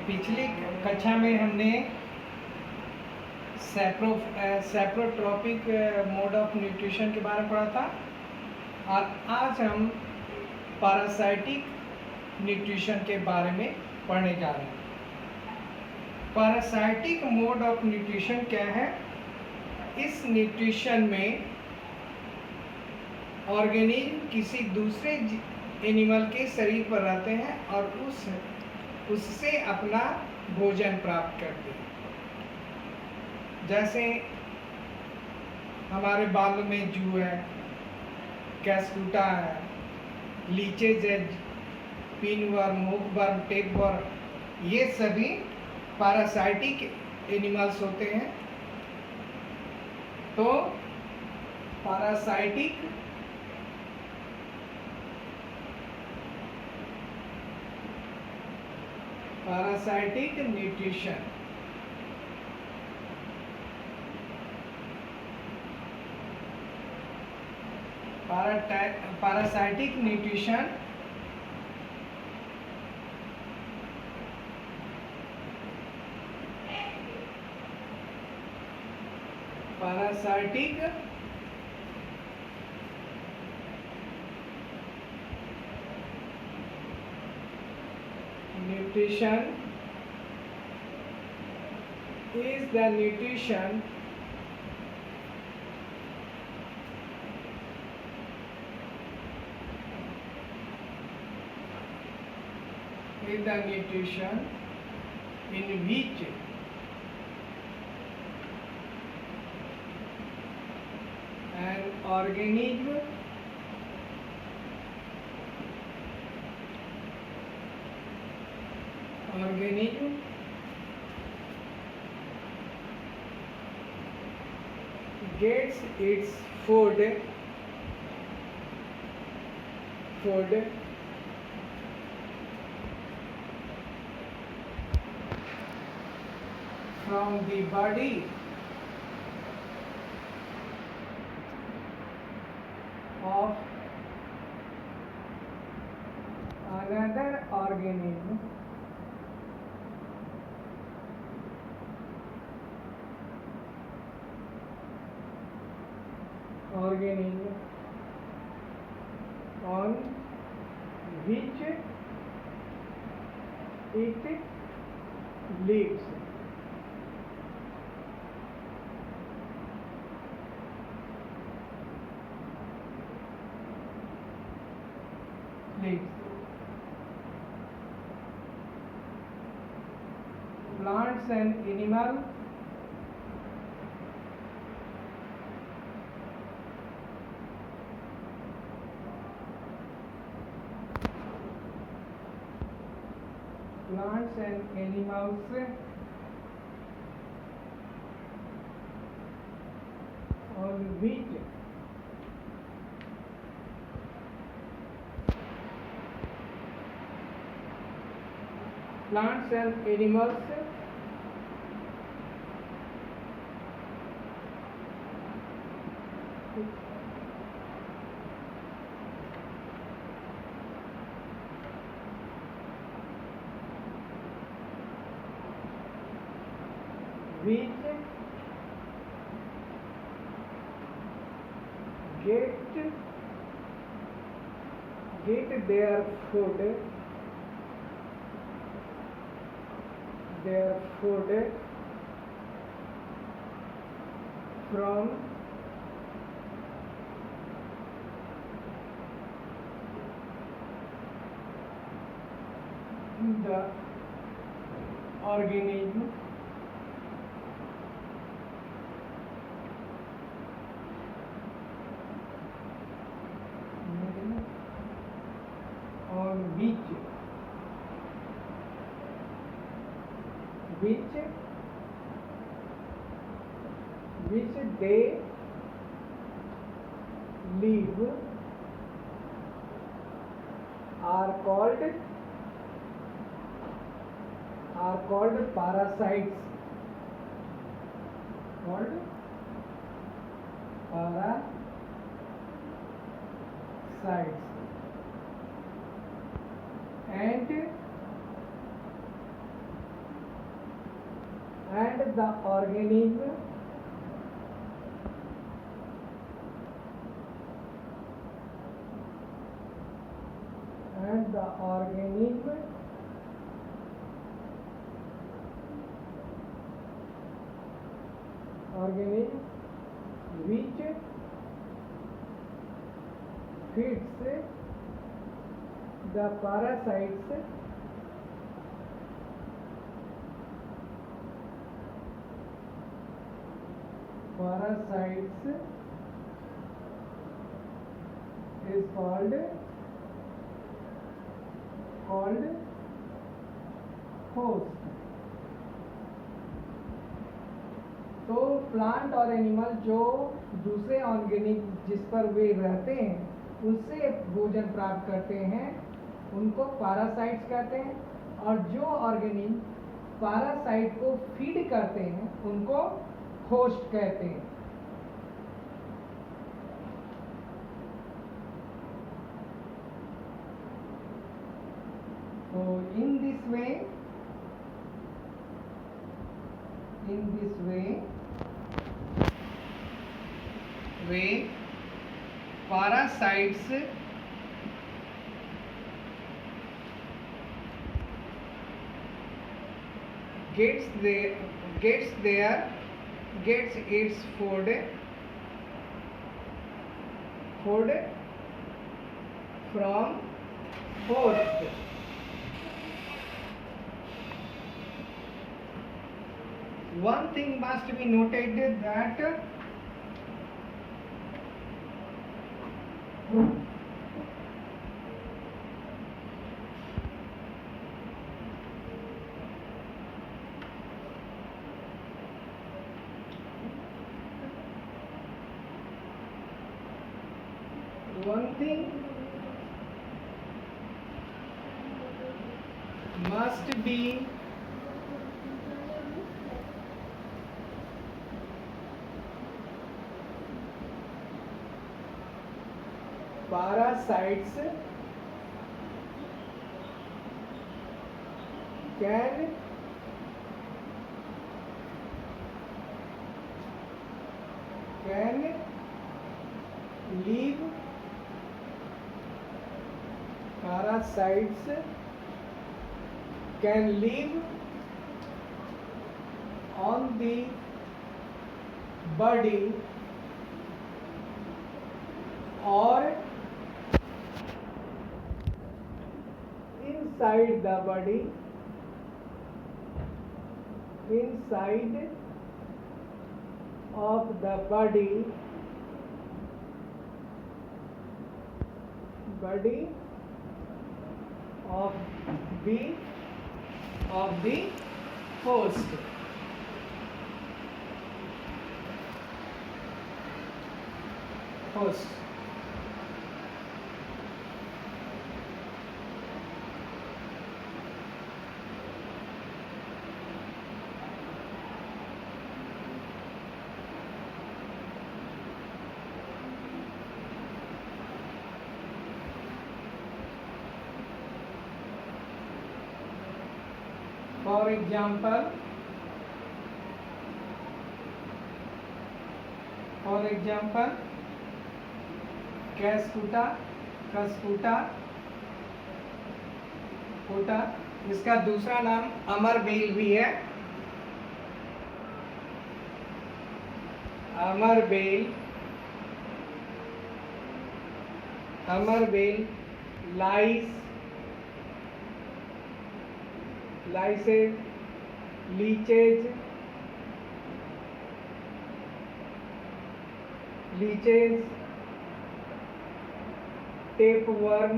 पिछली कक्षा में हमने सेप्रोट्रॉपिक मोड ऑफ न्यूट्रिशन के बारे में पढ़ा था और आज हम पैरासाइटिक न्यूट्रिशन के बारे में पढ़ने जा रहे हैं। पैरासाइटिक मोड ऑफ न्यूट्रिशन क्या है? इस न्यूट्रिशन में ऑर्गेनिज्म किसी दूसरे एनिमल के शरीर पर रहते हैं और उससे अपना भोजन प्राप्त करते हैं। जैसे हमारे बालों में जू है, कैस्कुटा है, लीचेज है, पिनवर्म, मूकवर्म, टेपवर्म, ये सभी पैरासाइटिक एनिमल्स होते हैं। तो parasitic nutrition parasitic nutrition nutrition is the nutrition in which an organism gets its food from the body of another organism on which it lives. Plants and animals on which plants and animals which get their food from the organism on which they live are called parasites. And and the organism which feeds the parasites is called host. तो plant और animal जो दूसरे organic जिस पर वे रहते हैं उससे भोजन प्राप्त करते हैं उनको पैरासाइट्स कहते हैं, और जो ऑर्गेनिक पैरासाइट को फीड करते हैं उनको होस्ट कहते हैं। तो in this way parasites gets its food from host. One thing must be noted that parasites can live on the body or inside the body, inside of the body of the host. For example, Casputa, इसका दूसरा नाम अमरबेल भी है। अमरबेल, lices, leeches, tapeworm,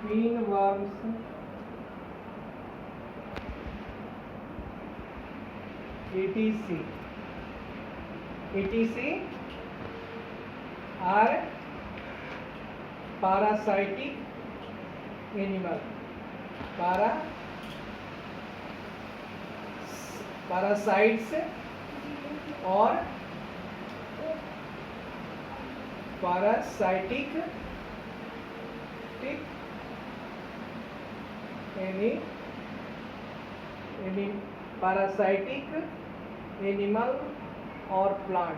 pinworms, etc. are parasitic animal. Parasites और parasitic any parasitic animal or plant.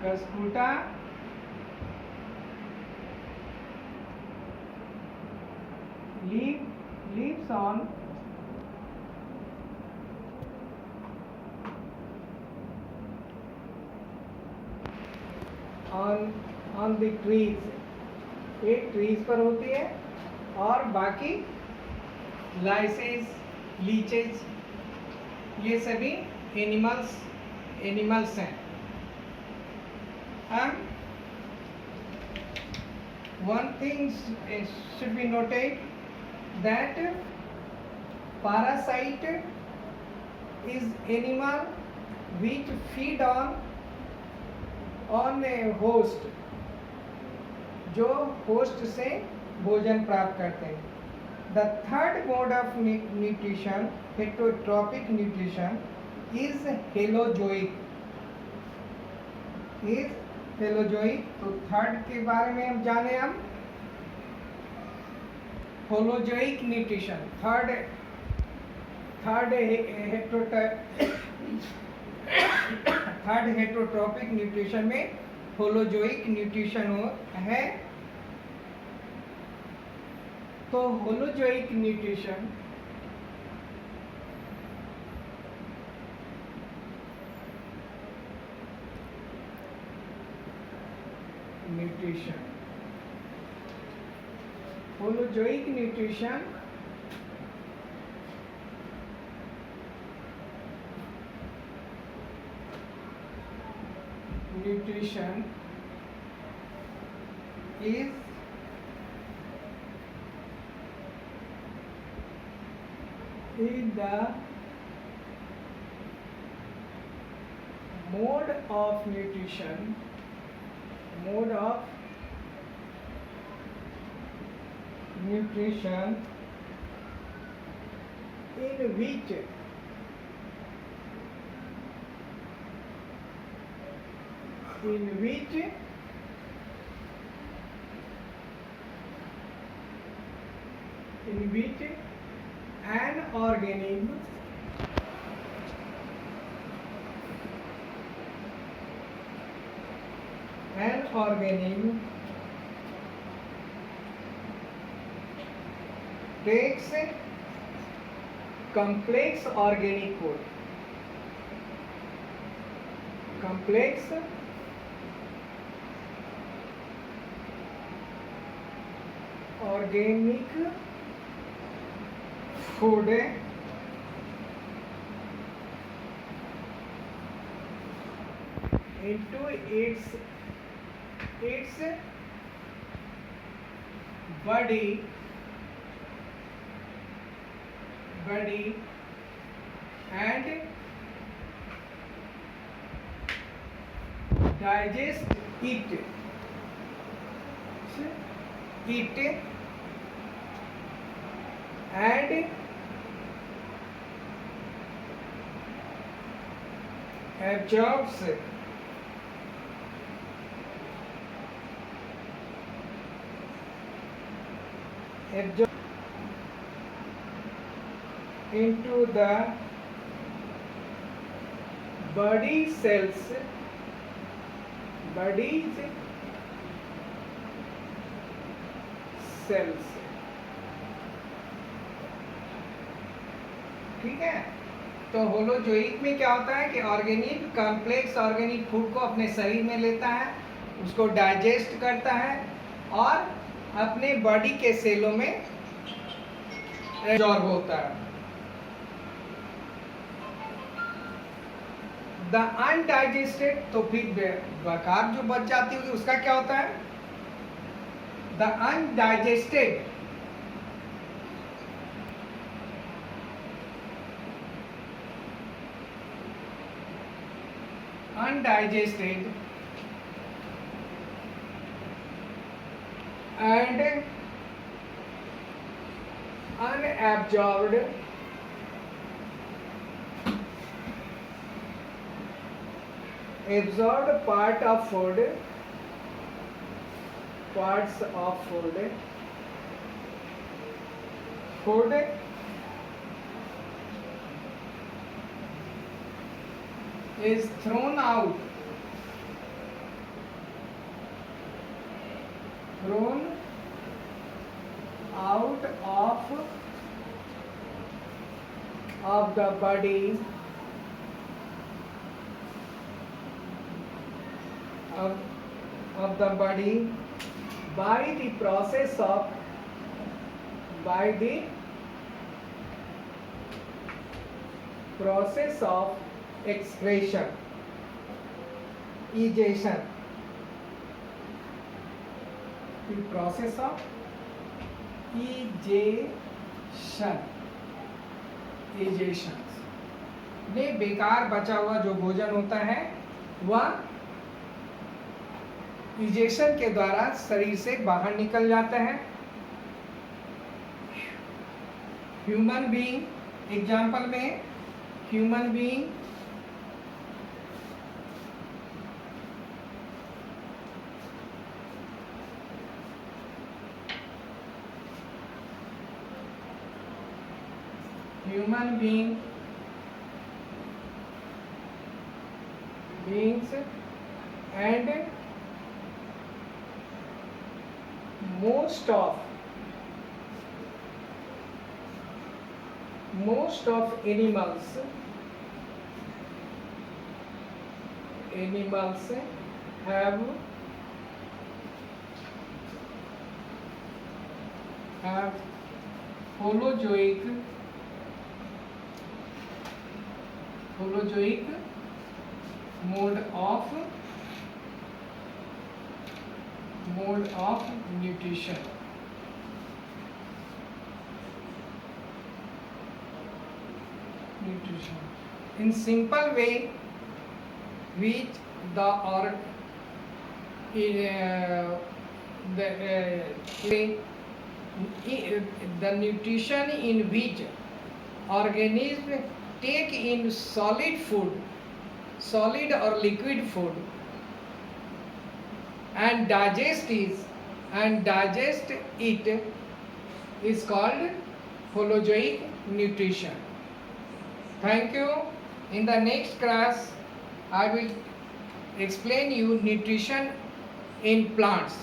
Cuscuta lives on the trees. एक trees पर होती है और बाकी लाइसेस, लीचेस, ये सभी एनिमल्स हैं. One thing should be noted that parasite is animal which feed on a host, जो होस्ट से भोजन प्राप्त करते हैं. The third mode of nutrition, heterotrophic nutrition, is halozoic. तो थर्ड के बारे में हम जाने. हम holozoic nutrition, third heterotrophic nutrition में होलोजोइक न्यूट्रिशन है. तो holozoic nutrition holozoic nutrition is the mode of nutrition in which an organism takes complex organic food. Into its body and digest it and absorbs into the body's cells. ठीक है. तो holozoic में क्या होता है कि ऑर्गेनिक कॉम्प्लेक्स ऑर्गेनिक फूड को अपने शरीर में लेता है, उसको डाइजेस्ट करता है और अपने बॉडी के सेलों में एब्जॉर्ब होता है. द अनडाइजेस्टेड, तो फिर बकार जो बच जाती होगी उसका क्या होता है? The undigested and unabsorbed absorbed parts of food is thrown out of the body of the body by the process of excretion, egestion. The process of egestion ने बेकार बचा हुआ जो भोजन होता है वह इजेक्शन के द्वारा शरीर से बाहर निकल जाता है. ह्यूमन बीइंग एग्जाम्पल में human being beings and most of animals have holozoic mode of nutrition. In simple way, which the nutrition in which organism take in solid or liquid food and digest it is called holozoic nutrition. Thank you. In the next class I will explain you nutrition in plants.